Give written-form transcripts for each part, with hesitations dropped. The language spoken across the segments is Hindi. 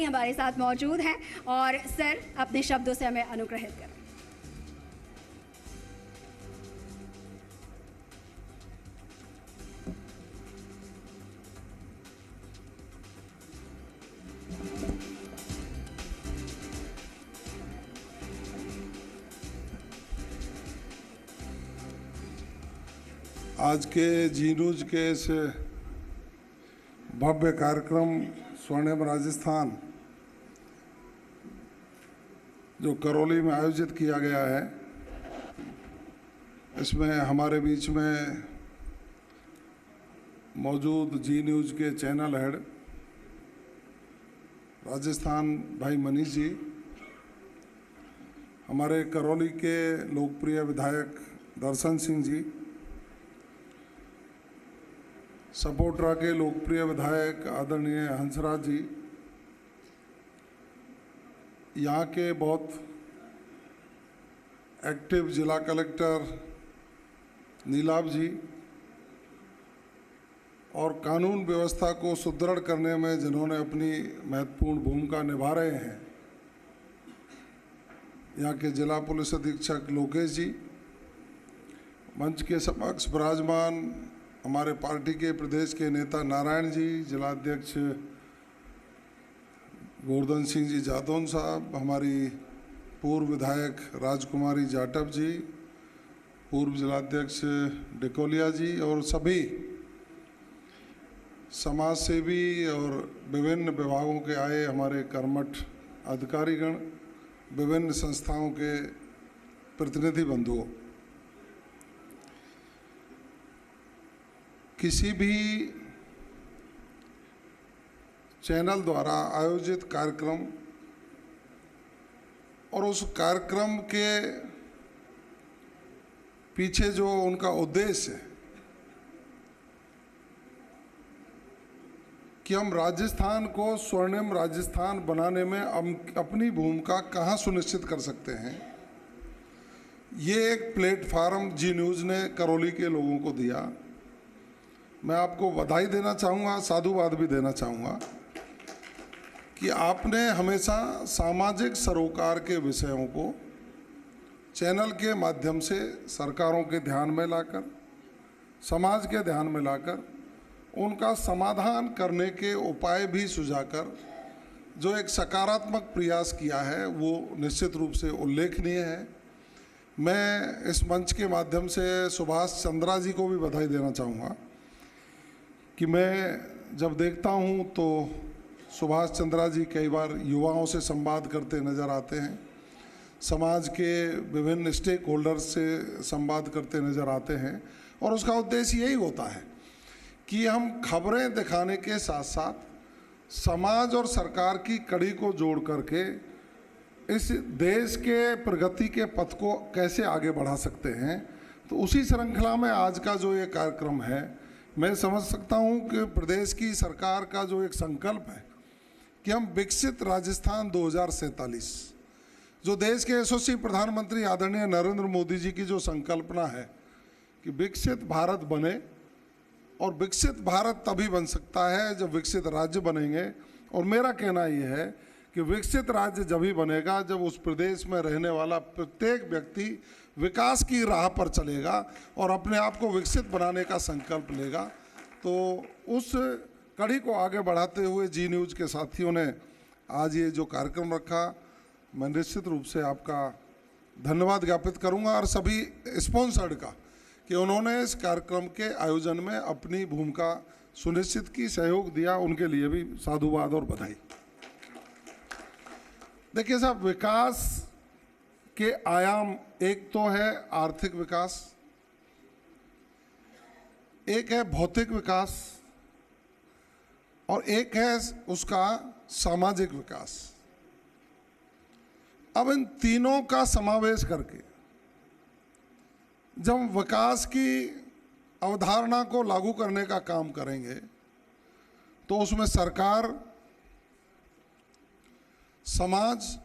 हमारे साथ मौजूद हैं और सर अपने शब्दों से हमें अनुग्रहित करें। आज के जी न्यूज के इस भव्य कार्यक्रम स्वर्णिम राजस्थान जो करौली में आयोजित किया गया है, इसमें हमारे बीच में मौजूद जी न्यूज के चैनल हेड राजस्थान भाई मनीष जी, हमारे करौली के लोकप्रिय विधायक दर्शन सिंह जी, सपोट्रा के लोकप्रिय विधायक आदरणीय हंसराज जी, यहाँ के बहुत एक्टिव जिला कलेक्टर नीलाभ जी और कानून व्यवस्था को सुदृढ़ करने में जिन्होंने अपनी महत्वपूर्ण भूमिका निभा रहे हैं, यहाँ के जिला पुलिस अधीक्षक लोकेश जी, मंच के समक्ष विराजमान हमारे पार्टी के प्रदेश के नेता नारायण जी, जिला अध्यक्ष गोवर्धन सिंह जी जादौन साहब, हमारी पूर्व विधायक राजकुमारी जाटव जी, पूर्व जिलाध्यक्ष डिकोलिया जी और सभी समाज सेवी और विभिन्न विभागों के आए हमारे कर्मठ अधिकारीगण, विभिन्न संस्थाओं के प्रतिनिधि बंधुओं, किसी भी चैनल द्वारा आयोजित कार्यक्रम और उस कार्यक्रम के पीछे जो उनका उद्देश्य है कि हम राजस्थान को स्वर्णिम राजस्थान बनाने में हम अपनी भूमिका कहाँ सुनिश्चित कर सकते हैं, ये एक प्लेटफार्म जी न्यूज़ ने करौली के लोगों को दिया। मैं आपको बधाई देना चाहूँगा, साधुवाद भी देना चाहूँगा कि आपने हमेशा सामाजिक सरोकार के विषयों को चैनल के माध्यम से सरकारों के ध्यान में लाकर, समाज के ध्यान में लाकर उनका समाधान करने के उपाय भी सुझाकर जो एक सकारात्मक प्रयास किया है वो निश्चित रूप से उल्लेखनीय है। मैं इस मंच के माध्यम से सुभाष चंद्रा जी को भी बधाई देना चाहूँगा कि मैं जब देखता हूँ तो सुभाष चंद्रा जी कई बार युवाओं से संवाद करते नज़र आते हैं, समाज के विभिन्न स्टेक होल्डर्स से संवाद करते नज़र आते हैं और उसका उद्देश्य यही होता है कि हम खबरें दिखाने के साथ साथ समाज और सरकार की कड़ी को जोड़ करके इस देश के प्रगति के पथ को कैसे आगे बढ़ा सकते हैं। तो उसी श्रृंखला में आज का जो ये कार्यक्रम है, मैं समझ सकता हूँ कि प्रदेश की सरकार का जो एक संकल्प है कि हम विकसित राजस्थान 2047, जो देश के यशस्वी प्रधानमंत्री आदरणीय नरेंद्र मोदी जी की जो संकल्पना है कि विकसित भारत बने, और विकसित भारत तभी बन सकता है जब विकसित राज्य बनेंगे। और मेरा कहना ये है कि विकसित राज्य जब ही बनेगा जब उस प्रदेश में रहने वाला प्रत्येक व्यक्ति विकास की राह पर चलेगा और अपने आप को विकसित बनाने का संकल्प लेगा। तो उस कड़ी को आगे बढ़ाते हुए जी न्यूज़ के साथियों ने आज ये जो कार्यक्रम रखा, मैं निश्चित रूप से आपका धन्यवाद ज्ञापित करूंगा और सभी स्पॉन्सर्ड का कि उन्होंने इस कार्यक्रम के आयोजन में अपनी भूमिका सुनिश्चित की, सहयोग दिया, उनके लिए भी साधुवाद और बधाई। देखिए साहब, विकास के आयाम एक तो है आर्थिक विकास, एक है भौतिक विकास और एक है उसका सामाजिक विकास। अब इन तीनों का समावेश करके जब विकास की अवधारणा को लागू करने का काम करेंगे तो उसमें सरकार, समाज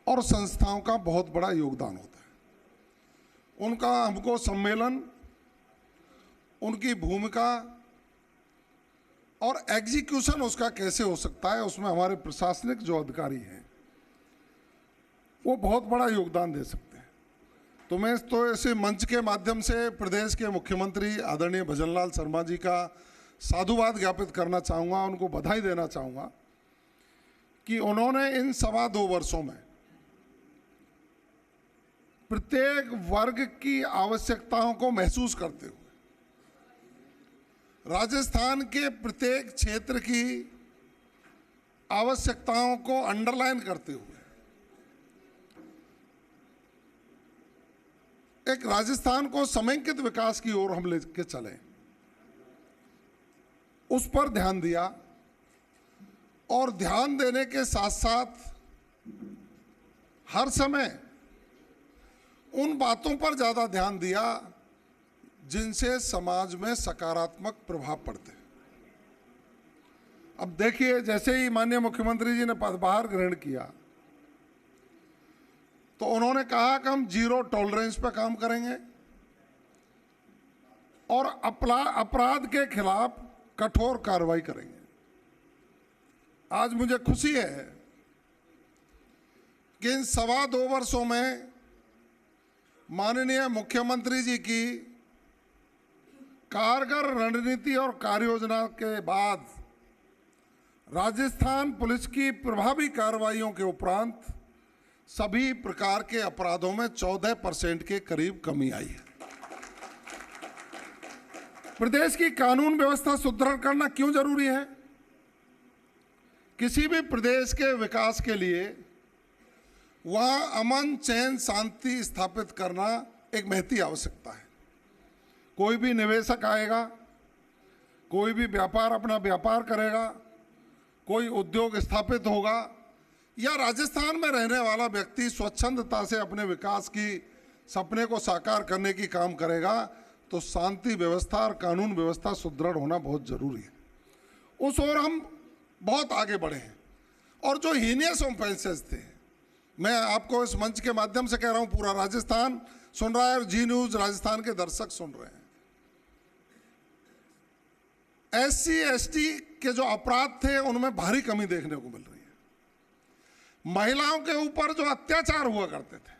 और संस्थाओं का बहुत बड़ा योगदान होता है। उनका हमको सम्मेलन, उनकी भूमिका और एग्जीक्यूशन उसका कैसे हो सकता है, उसमें हमारे प्रशासनिक जो अधिकारी हैं वो बहुत बड़ा योगदान दे सकते हैं। तो मैं तो ऐसे मंच के माध्यम से प्रदेश के मुख्यमंत्री आदरणीय भजनलाल शर्मा जी का साधुवाद ज्ञापित करना चाहूँगा, उनको बधाई देना चाहूँगा कि उन्होंने इन 2.25 वर्षों में प्रत्येक वर्ग की आवश्यकताओं को महसूस करते हुए राजस्थान के प्रत्येक क्षेत्र की आवश्यकताओं को अंडरलाइन करते हुए एक राजस्थान को समेकित विकास की ओर हम लेके चले, उस पर ध्यान दिया। और ध्यान देने के साथ साथ हर समय उन बातों पर ज़्यादा ध्यान दिया जिनसे समाज में सकारात्मक प्रभाव पड़ते। अब देखिए, जैसे ही माननीय मुख्यमंत्री जी ने पदभार ग्रहण किया तो उन्होंने कहा कि हम जीरो टॉलरेंस पर काम करेंगे और अपराध के खिलाफ कठोर कार्रवाई करेंगे। आज मुझे खुशी है कि इन 2.25 वर्षों में माननीय मुख्यमंत्री जी की कारगर रणनीति और कार्ययोजना के बाद राजस्थान पुलिस की प्रभावी कार्रवाइयों के उपरांत सभी प्रकार के अपराधों में 14% के करीब कमी आई है। प्रदेश की कानून व्यवस्था सुदृढ़ करना क्यों जरूरी है? किसी भी प्रदेश के विकास के लिए वहां अमन, चैन, शांति स्थापित करना एक महती आवश्यकता है। कोई भी निवेशक आएगा, कोई भी व्यापार अपना व्यापार करेगा, कोई उद्योग स्थापित होगा या राजस्थान में रहने वाला व्यक्ति स्वच्छंदता से अपने विकास की सपने को साकार करने की काम करेगा, तो शांति व्यवस्था और कानून व्यवस्था सुदृढ़ होना बहुत जरूरी है। उस ओर हम बहुत आगे बढ़े हैं। और जो हीनियस ऑफेंसेस थे, मैं आपको इस मंच के माध्यम से कह रहा हूं, पूरा राजस्थान सुन रहा है और जी न्यूज राजस्थान के दर्शक सुन रहे हैं। SC ST के जो अपराध थे उनमें भारी कमी देखने को मिल रही है। महिलाओं के ऊपर जो अत्याचार हुआ करते थे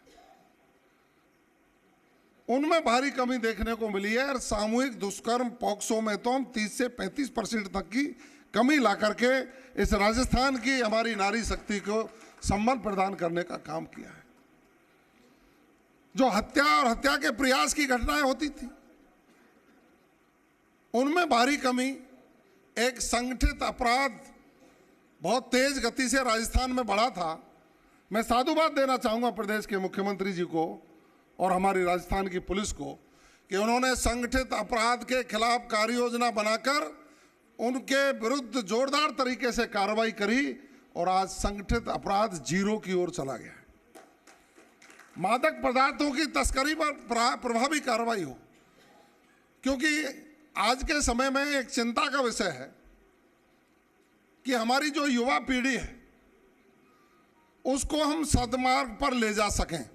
उनमें भारी कमी देखने को मिली है। और सामूहिक दुष्कर्म पॉक्सो में तो हम 30 से 35% तक की कमी ला करके इस राजस्थान की हमारी नारी शक्ति को सम्मान प्रदान करने का काम किया है। जो हत्या और हत्या के प्रयास की घटनाएं होती थी उनमें भारी कमी, एक संगठित अपराध बहुत तेज गति से राजस्थान में बढ़ा था। मैं साधुवाद देना चाहूँगा प्रदेश के मुख्यमंत्री जी को और हमारी राजस्थान की पुलिस को कि उन्होंने संगठित अपराध के खिलाफ कार्य योजना बनाकर उनके विरुद्ध जोरदार तरीके से कार्रवाई करी और आज संगठित अपराध जीरो की ओर चला गया है। मादक पदार्थों की तस्करी पर प्रभावी कार्रवाई हो, क्योंकि आज के समय में एक चिंता का विषय है कि हमारी जो युवा पीढ़ी है उसको हम सद्मार्ग पर ले जा सकें,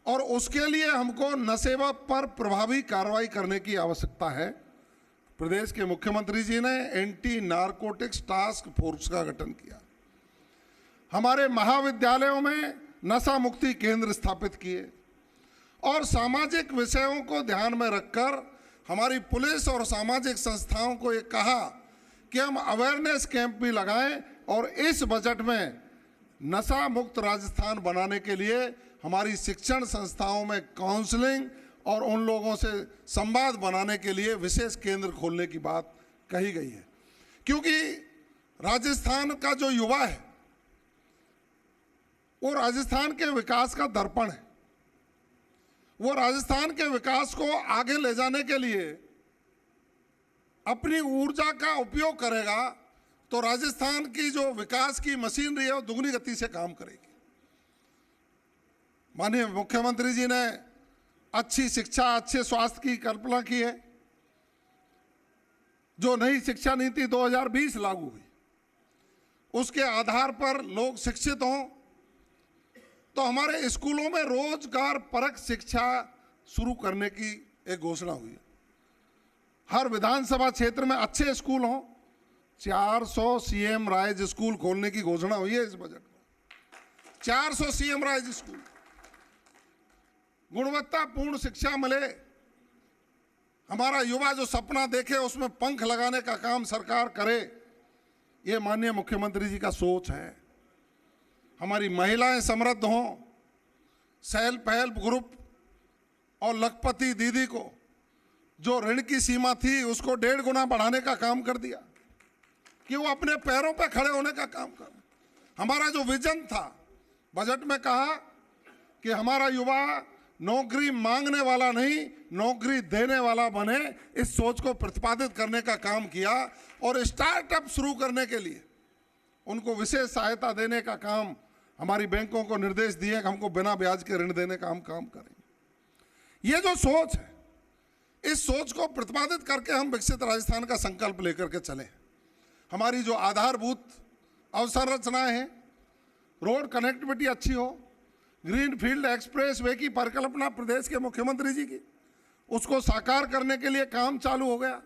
और उसके लिए हमको नशे पर प्रभावी कार्रवाई करने की आवश्यकता है। प्रदेश के मुख्यमंत्री जी ने एंटी नारकोटिक्स टास्क फोर्स का गठन किया। हमारे महाविद्यालयों में नशा मुक्ति केंद्र स्थापित किए और सामाजिक विषयों को ध्यान में रखकर हमारी पुलिस और सामाजिक संस्थाओं को ये कहा कि हम अवेयरनेस कैंप भी लगाएं और इस बजट में नशा मुक्त राजस्थान बनाने के लिए हमारी शिक्षण संस्थाओं में काउंसलिंग और उन लोगों से संवाद बनाने के लिए विशेष केंद्र खोलने की बात कही गई है। क्योंकि राजस्थान का जो युवा है वो राजस्थान के विकास का दर्पण है। वो राजस्थान के विकास को आगे ले जाने के लिए अपनी ऊर्जा का उपयोग करेगा तो राजस्थान की जो विकास की मशीनरी है वो दुगनी गति से काम करेगी। माननीय मुख्यमंत्री जी ने अच्छी शिक्षा, अच्छे स्वास्थ्य की कल्पना की है। जो नई शिक्षा नीति 2020 लागू हुई उसके आधार पर लोग शिक्षित हों तो हमारे स्कूलों में रोजगार परक शिक्षा शुरू करने की एक घोषणा हुई है। हर विधानसभा क्षेत्र में अच्छे स्कूल हों 400 सीएम राइज स्कूल खोलने की घोषणा हुई है इस बजट में। 400 सीएम राइज स्कूल, गुणवत्तापूर्ण शिक्षा मिले, हमारा युवा जो सपना देखे उसमें पंख लगाने का काम सरकार करे, ये माननीय मुख्यमंत्री जी का सोच है। हमारी महिलाएं समृद्ध हों, सेल्फ हेल्प ग्रुप और लखपति दीदी को जो ऋण की सीमा थी उसको 1.5 गुना बढ़ाने का काम कर दिया कि वो अपने पैरों पर खड़े होने का काम कर। हमारा जो विजन था, बजट में कहा कि हमारा युवा नौकरी मांगने वाला नहीं, नौकरी देने वाला बने, इस सोच को प्रतिपादित करने का काम किया। और स्टार्टअप शुरू करने के लिए उनको विशेष सहायता देने का काम हमारी बैंकों को निर्देश दिए कि हमको बिना ब्याज के ऋण देने का हम काम करेंगे। ये जो सोच है, इस सोच को प्रतिपादित करके हम विकसित राजस्थान का संकल्प लेकर के चले। हमारी जो आधारभूत अवसंरचनाएं हैं, रोड कनेक्टिविटी अच्छी हो, ग्रीन फील्ड एक्सप्रेस वे की परिकल्पना प्रदेश के मुख्यमंत्री जी की, उसको साकार करने के लिए काम चालू हो गया।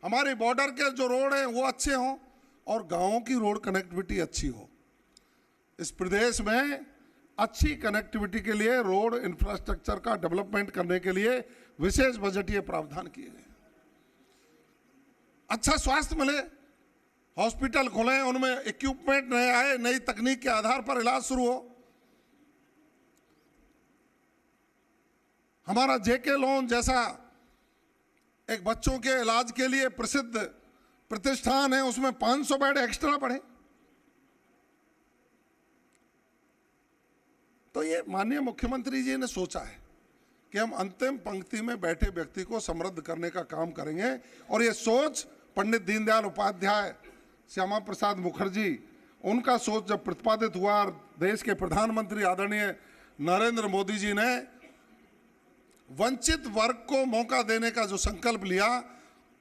हमारे बॉर्डर के जो रोड हैं वो अच्छे हों और गांवों की रोड कनेक्टिविटी अच्छी हो। इस प्रदेश में अच्छी कनेक्टिविटी के लिए रोड इंफ्रास्ट्रक्चर का डेवलपमेंट करने के लिए विशेष बजटीय प्रावधान किए गए। अच्छा स्वास्थ्य मिले, हॉस्पिटल खुले, उनमें इक्विपमेंट नए आए, नई तकनीक के आधार पर इलाज शुरू हो। हमारा जेके लोन जैसा एक बच्चों के इलाज के लिए प्रसिद्ध प्रतिष्ठान है, उसमें 500 बेड एक्स्ट्रा बढ़े। तो ये माननीय मुख्यमंत्री जी ने सोचा है कि हम अंतिम पंक्ति में बैठे व्यक्ति को समृद्ध करने का काम करेंगे। और ये सोच पंडित दीनदयाल उपाध्याय, श्यामा प्रसाद मुखर्जी, उनका सोच जब प्रतिपादित हुआ और देश के प्रधानमंत्री आदरणीय नरेंद्र मोदी जी ने वंचित वर्ग को मौका देने का जो संकल्प लिया,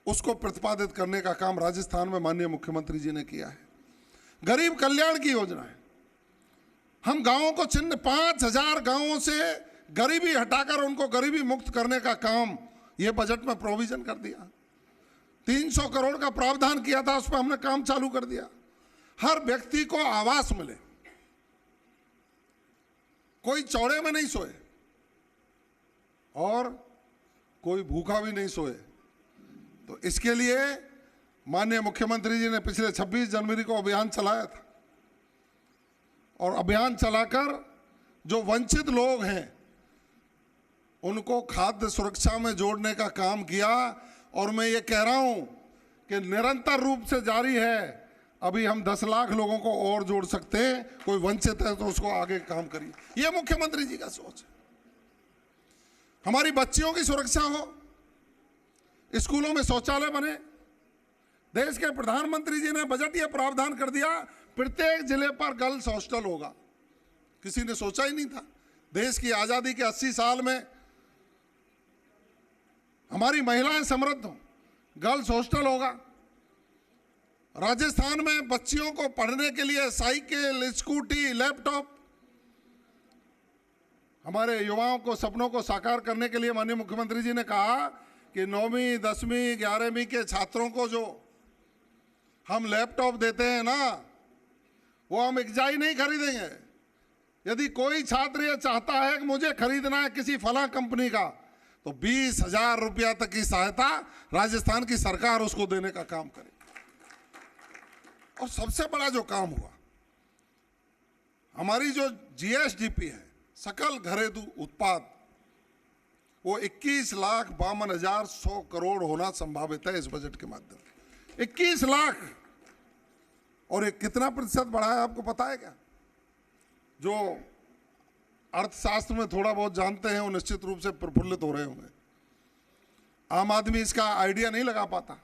उसको प्रतिपादित करने का काम राजस्थान में माननीय मुख्यमंत्री जी ने किया है। गरीब कल्याण की योजना है, हम गांवों को चिन्ह 5000 गांवों से गरीबी हटाकर उनको गरीबी मुक्त करने का काम ये बजट में प्रोविजन कर दिया। 300 करोड़ का प्रावधान किया था, उस पर हमने काम चालू कर दिया। हर व्यक्ति को आवास मिले, कोई चौड़े में नहीं सोए और कोई भूखा भी नहीं सोए। तो इसके लिए माननीय मुख्यमंत्री जी ने पिछले 26 जनवरी को अभियान चलाया था और अभियान चलाकर जो वंचित लोग हैं उनको खाद्य सुरक्षा में जोड़ने का काम किया। और मैं ये कह रहा हूं कि निरंतर रूप से जारी है, अभी हम 10 लाख लोगों को और जोड़ सकते हैं। कोई वंचित है तो उसको आगे काम करिए, ये मुख्यमंत्री जी का सोच है। हमारी बच्चियों की सुरक्षा हो, स्कूलों में शौचालय बने। देश के प्रधानमंत्री जी ने बजट ये प्रावधान कर दिया, प्रत्येक जिले पर गर्ल्स हॉस्टल होगा। किसी ने सोचा ही नहीं था। देश की आजादी के 80 साल में हमारी महिलाएं समृद्ध हों, गर्ल्स हॉस्टल होगा। राजस्थान में बच्चियों को पढ़ने के लिए साइकिल, स्कूटी, लैपटॉप। हमारे युवाओं को सपनों को साकार करने के लिए माननीय मुख्यमंत्री जी ने कहा कि 9वीं, 10वीं, 11वीं के छात्रों को जो हम लैपटॉप देते हैं ना, वो हम इकजाई नहीं खरीदेंगे। यदि कोई छात्र ये चाहता है कि मुझे खरीदना है किसी फला कंपनी का, तो 20,000 रुपया तक की सहायता राजस्थान की सरकार उसको देने का काम करे। और सबसे बड़ा जो काम हुआ, हमारी जो जीएसडीपी है, सकल घरेलू उत्पाद, वो 21,52,100 करोड़ होना संभावित है इस बजट के माध्यम से। 21 लाख। और ये कितना प्रतिशत बढ़ा है आपको पता है क्या? जो अर्थशास्त्र में थोड़ा बहुत जानते हैं वो निश्चित रूप से प्रफुल्लित हो रहे होंगे। आम आदमी इसका आइडिया नहीं लगा पाता।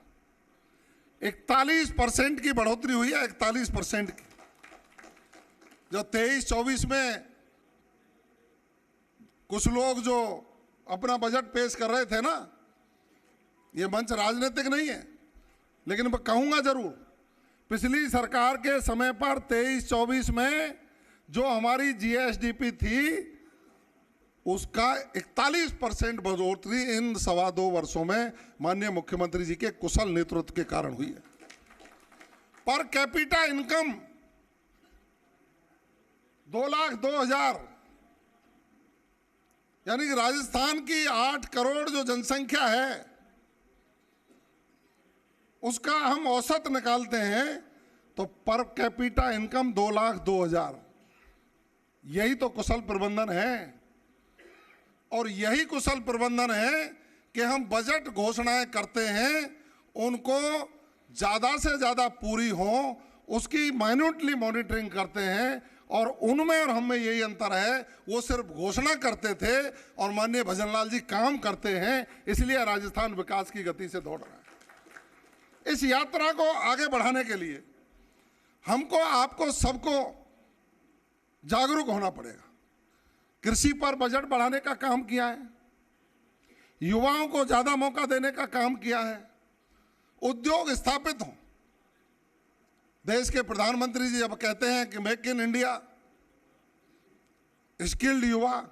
41% की बढ़ोतरी हुई है, 41% की। जो 23-24 में कुछ लोग जो अपना बजट पेश कर रहे थे ना, ये मंच राजनीतिक नहीं है, लेकिन मैं कहूंगा जरूर, पिछली सरकार के समय पर 23-24 में जो हमारी जीएसडीपी थी उसका 41% बढ़ोतरी इन 2.25 वर्षों में माननीय मुख्यमंत्री जी के कुशल नेतृत्व के कारण हुई है। पर कैपिटा इनकम 2,02,000, यानी कि राजस्थान की 8 करोड़ जो जनसंख्या है उसका हम औसत निकालते हैं तो पर कैपिटा इनकम 2,02,000। यही तो कुशल प्रबंधन है, और यही कुशल प्रबंधन है कि हम बजट घोषणाएं करते हैं उनको ज़्यादा से ज़्यादा पूरी हो, उसकी माइन्यूटली मॉनिटरिंग करते हैं। और उनमें और हमें यही अंतर है, वो सिर्फ घोषणा करते थे और माननीय भजनलाल जी काम करते हैं, इसलिए राजस्थान विकास की गति से दौड़ रहा है। इस यात्रा को आगे बढ़ाने के लिए हमको, आपको, सबको जागरूक होना पड़ेगा। कृषि पर बजट बढ़ाने का काम किया है, युवाओं को ज्यादा मौका देने का काम किया है, उद्योग स्थापित हों। देश के प्रधानमंत्री जी अब कहते हैं कि मेक इन इंडिया, स्किल्ड युवा,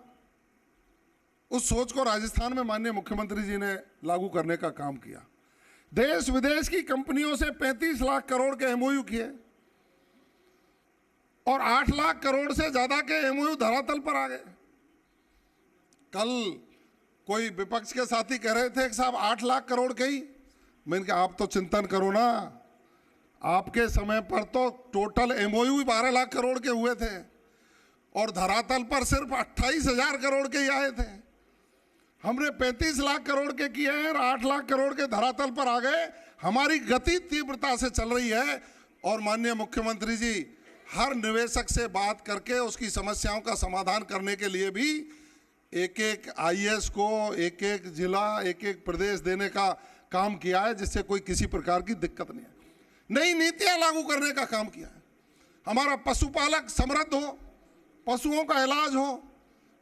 उस सोच को राजस्थान में माननीय मुख्यमंत्री जी ने लागू करने का काम किया। देश विदेश की कंपनियों से 35 लाख करोड़ के एमओयू किए और 8 लाख करोड़ से ज्यादा के एमओयू धरातल पर आ गए। कल कोई विपक्ष के साथी कह रहे थे कि साहब 8 लाख करोड़ के ही, मैंने कहा आप तो चिंतन करो ना, आपके समय पर तो टोटल एमओयू 12 लाख करोड़ के हुए थे और धरातल पर सिर्फ 28,000 करोड़ के ही आए थे। हमने 35 लाख करोड़ के किए हैं और 8 लाख करोड़ के धरातल पर आ गए। हमारी गति तीव्रता से चल रही है और माननीय मुख्यमंत्री जी हर निवेशक से बात करके उसकी समस्याओं का समाधान करने के लिए भी एक एक आईएएस को, एक एक जिला, एक एक प्रदेश देने का काम किया है, जिससे कोई किसी प्रकार की दिक्कत नहीं है। नई नीतियां लागू करने का काम किया है। हमारा पशुपालक समृद्ध हो, पशुओं का इलाज हो,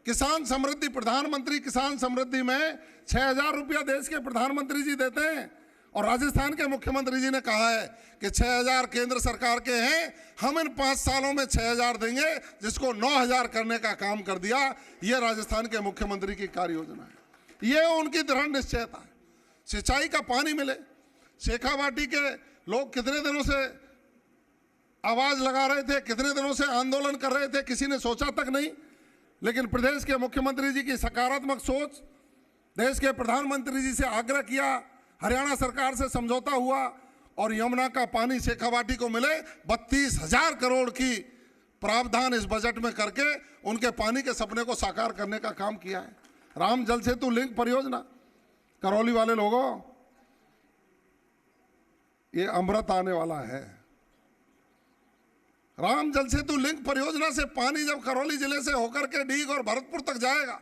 किसान समृद्धि, प्रधानमंत्री किसान समृद्धि में 6,000 रुपया देश के प्रधानमंत्री जी देते हैं और राजस्थान के मुख्यमंत्री जी ने कहा है कि 6,000 केंद्र सरकार के हैं, हम इन 5 सालों में 6,000 देंगे, जिसको 9,000 करने का काम कर दिया। ये राजस्थान के मुख्यमंत्री की कार्य योजना है, ये उनकी दृढ़ निश्चयता है। सिंचाई का पानी मिले, शेखावाटी के लोग कितने दिनों से आवाज लगा रहे थे, कितने दिनों से आंदोलन कर रहे थे, किसी ने सोचा तक नहीं, लेकिन प्रदेश के मुख्यमंत्री जी की सकारात्मक सोच, देश के प्रधानमंत्री जी से आग्रह किया, हरियाणा सरकार से समझौता हुआ और यमुना का पानी शेखावाटी को मिले। 32,000 करोड़ की प्रावधान इस बजट में करके उनके पानी के सपने को साकार करने का काम किया है। राम जल सेतु लिंक परियोजना, करौली वाले लोगों, ये अमृत आने वाला है। राम जल सेतु लिंक परियोजना से पानी जब करौली जिले से होकर के डीग और भरतपुर तक जाएगा,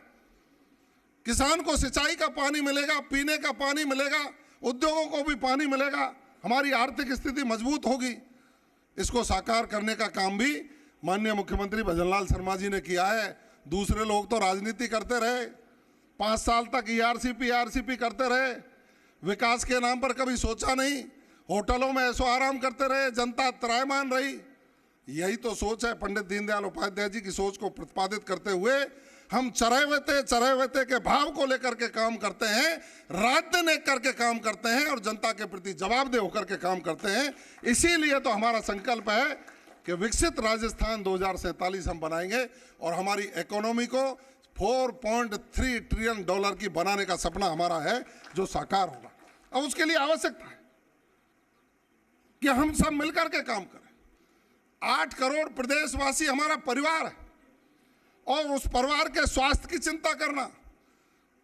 किसान को सिंचाई का पानी मिलेगा, पीने का पानी मिलेगा, उद्योगों को भी पानी मिलेगा, हमारी आर्थिक स्थिति मजबूत होगी। इसको साकार करने का काम भी माननीय मुख्यमंत्री भजनलाल शर्मा जी ने किया है। दूसरे लोग तो राजनीति करते रहे, 5 साल तक ईआरसीपी करते रहे, विकास के नाम पर कभी सोचा नहीं, होटलों में ऐसो आराम करते रहे, जनता त्रायमान रही। यही तो सोच है पंडित दीनदयाल उपाध्याय जी की सोच को प्रतिपादित करते हुए हम चरैवेते के भाव को लेकर के काम करते हैं, राजनीति करके काम करते हैं और जनता के प्रति जवाबदेह होकर के काम करते हैं। इसीलिए तो हमारा संकल्प है कि विकसित राजस्थान 2047 हम बनाएंगे और हमारी इकोनॉमी को $4.3 ट्रिलियन की बनाने का सपना हमारा है, जो साकार होगा। अब उसके लिए आवश्यकता है कि हम सब मिलकर के काम करें। 8 करोड़ प्रदेशवासी हमारा परिवार है और उस परिवार के स्वास्थ्य की चिंता करना,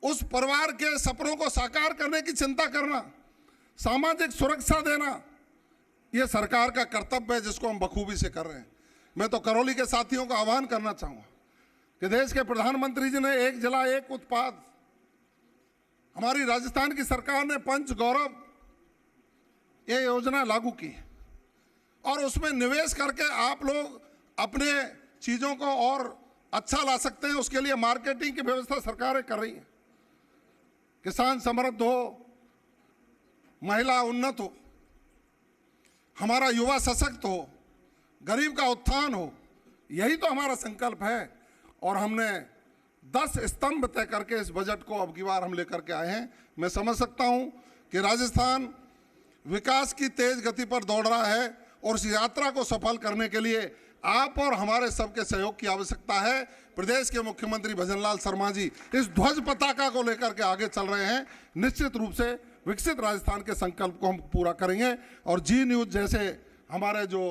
उस परिवार के सपनों को साकार करने की चिंता करना, सामाजिक सुरक्षा देना, यह सरकार का कर्तव्य है, जिसको हम बखूबी से कर रहे हैं। मैं तो करौली के साथियों को आह्वान करना चाहूँगा कि देश के प्रधानमंत्री जी ने एक जिला एक उत्पाद, हमारी राजस्थान की सरकार ने पंच गौरव ये योजना लागू की और उसमें निवेश करके आप लोग अपने चीज़ों को और अच्छा ला सकते हैं। उसके लिए मार्केटिंग की व्यवस्था सरकारें कर रही हैं। किसान समृद्ध हो, महिला उन्नत हो, हमारा युवा सशक्त हो, गरीब का उत्थान हो, यही तो हमारा संकल्प है। और हमने 10 स्तंभ तय करके इस बजट को अब की बार हम लेकर के आए हैं। मैं समझ सकता हूं कि राजस्थान विकास की तेज गति पर दौड़ रहा है और उस यात्रा को सफल करने के लिए आप और हमारे सबके सहयोग की आवश्यकता है। प्रदेश के मुख्यमंत्री भजनलाल शर्मा जी इस ध्वज पताका को लेकर के आगे चल रहे हैं। निश्चित रूप से विकसित राजस्थान के संकल्प को हम पूरा करेंगे और जी न्यूज़ जैसे हमारे जो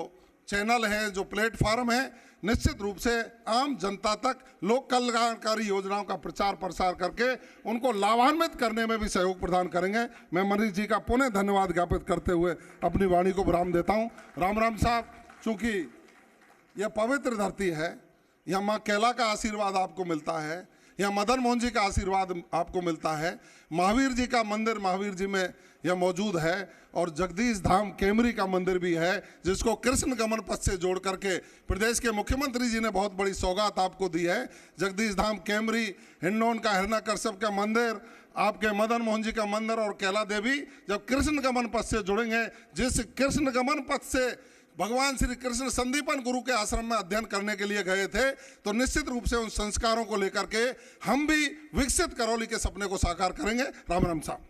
चैनल हैं, जो प्लेटफार्म है, निश्चित रूप से आम जनता तक लोक कल्याणकारी योजनाओं का प्रचार प्रसार करके उनको लाभान्वित करने में भी सहयोग प्रदान करेंगे। मैं मनीष जी का पुनः धन्यवाद ज्ञापित करते हुए अपनी वाणी को विराम देता हूँ। राम राम साहब, चूँकि यह पवित्र धरती है, यहाँ माँ कैला का आशीर्वाद आपको मिलता है, यहाँ मदन मोहन जी का आशीर्वाद आपको मिलता है, महावीर जी का मंदिर महावीर जी में यह मौजूद है और जगदीश धाम केमरी का मंदिर भी है, जिसको कृष्ण गमन पथ से जोड़ करके प्रदेश के मुख्यमंत्री जी ने बहुत बड़ी सौगात आपको दी है। जगदीश धाम केमरी, हिंडौन का हिरण्यकश्यप का मंदिर, आपके मदन मोहन जी का मंदिर और कैला देवी जब कृष्ण गमन पथ से जुड़ेंगे, जिस कृष्ण गमन पथ से भगवान श्री कृष्ण संदीपन गुरु के आश्रम में अध्ययन करने के लिए गए थे, तो निश्चित रूप से उन संस्कारों को लेकर के हम भी विकसित करौली के सपने को साकार करेंगे। राम राम साहब।